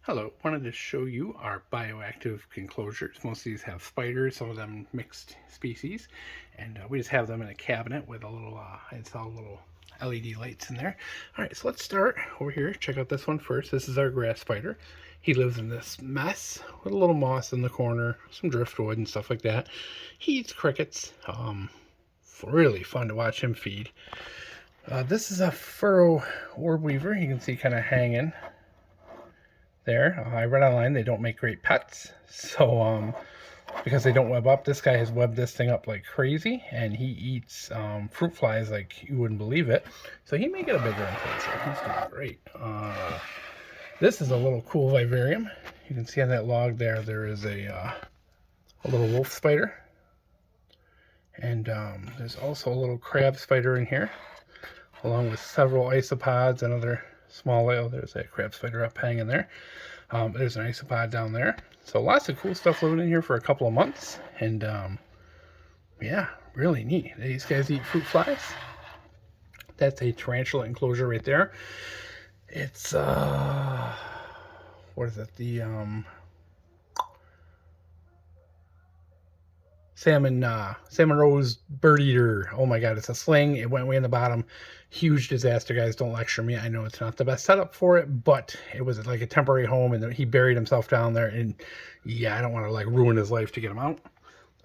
Hello, wanted to show you our bioactive enclosures. Most of these have spiders, some of them mixed species, and we just have them in a cabinet with a little, I installed little LED lights in there. All right, so let's start over here. Check out this one first. This is our grass spider. He lives in this mess with a little moss in the corner, some driftwood and stuff like that. He eats crickets. Really fun to watch him feed. This is a furrow orb weaver. You can see kind of hanging there. I read online they don't make great pets, so because they don't web up. This guy has webbed this thing up like crazy, and he eats fruit flies like you wouldn't believe it. So he may get a bigger enclosure. He's doing great. This is a little cool vivarium. You can see on that log there is a little wolf spider, and there's also a little crab spider in here, along with several isopods and other small, there's that crab spider up hanging there. There's an isopod down there. So lots of cool stuff living in here for a couple of months. And yeah, really neat. These guys eat fruit flies. That's a tarantula enclosure right there. It's, what is it? The salmon rose bird eater. Oh my god, it's a sling. It went way in the bottom. Huge disaster, guys. Don't lecture me. I know it's not the best setup for it, but it was like a temporary home, and he buried himself down there. And yeah, I don't want to like ruin his life to get him out.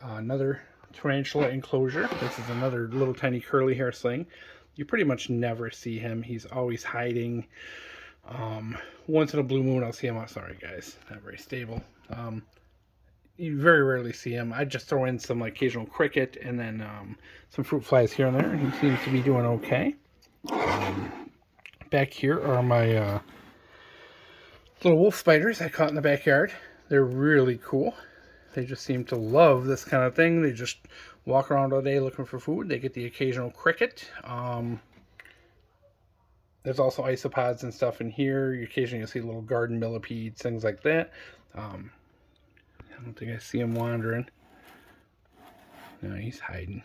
Another tarantula enclosure. This is another little tiny curly hair sling. You pretty much never see him. He's always hiding. Once in a blue moon I'll see him. Oh, sorry guys, not very stable. You very rarely see him. I just throw in some like occasional cricket and then some fruit flies here and there. He seems to be doing okay. Back here are my little wolf spiders I caught in the backyard. They're really cool. They just seem to love this kind of thing. They just walk around all day looking for food. They get the occasional cricket. There's also isopods and stuff in here. Occasionally you'll see little garden millipedes, things like that. I don't think I see him wandering. No, he's hiding.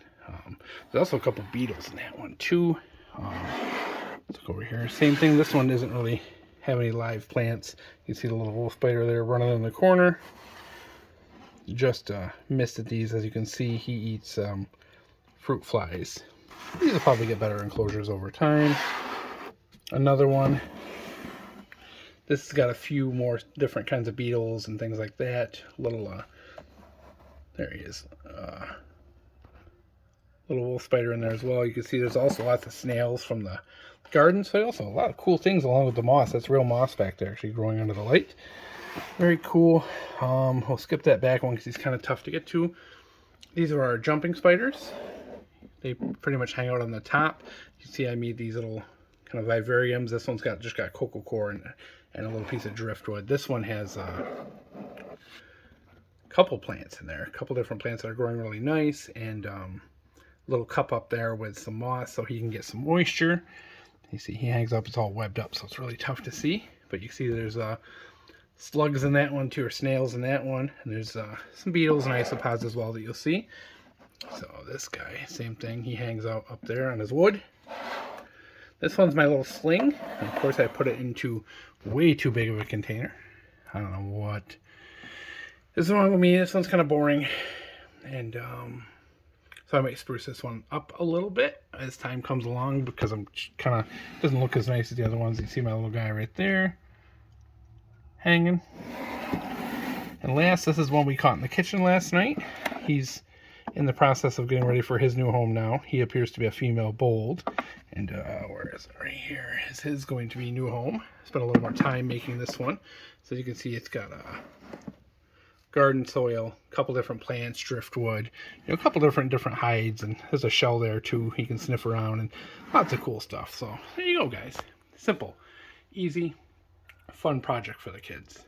There's also a couple beetles in that one too. Let's look over here. Same thing. This one doesn't really have any live plants. You see the little wolf spider there running in the corner. Just missed at these. As you can see, he eats fruit flies. These will probably get better enclosures over time. Another one. This has got a few more different kinds of beetles and things like that. Little, there he is. Little wolf spider in there as well. You can see there's also lots of snails from the garden. So also a lot of cool things along with the moss. That's real moss back there actually growing under the light. Very cool. We'll skip that back one because he's kind of tough to get to. These are our jumping spiders. They pretty much hang out on the top. You see I made these little kind of vivariums. This one's just got cocoa core and a little piece of driftwood. This one has a couple plants in there, a couple different plants that are growing really nice, and a little cup up there with some moss so he can get some moisture. You see he hangs up, it's all webbed up, so it's really tough to see, but you see there's slugs in that one too, or snails in that one, and there's some beetles and isopods as well that you'll see. So this guy, same thing, he hangs out up there on his wood. This one's my little sling. And of course, I put it into way too big of a container. I don't know what is wrong with me. This one's kind of boring. And so I might spruce this one up a little bit as time comes along because I'm kind of, doesn't look as nice as the other ones. You see my little guy right there hanging. And last, this is one we caught in the kitchen last night. He's in the process of getting ready for his new home now. He appears to be a female bold. And where is it? Right here is his going to be new home. Spent a little more time making this one. So you can see it's got garden soil, a couple different plants, driftwood, a couple different hides, and there's a shell there too. He can sniff around and lots of cool stuff. So there you go, guys. Simple, easy, fun project for the kids.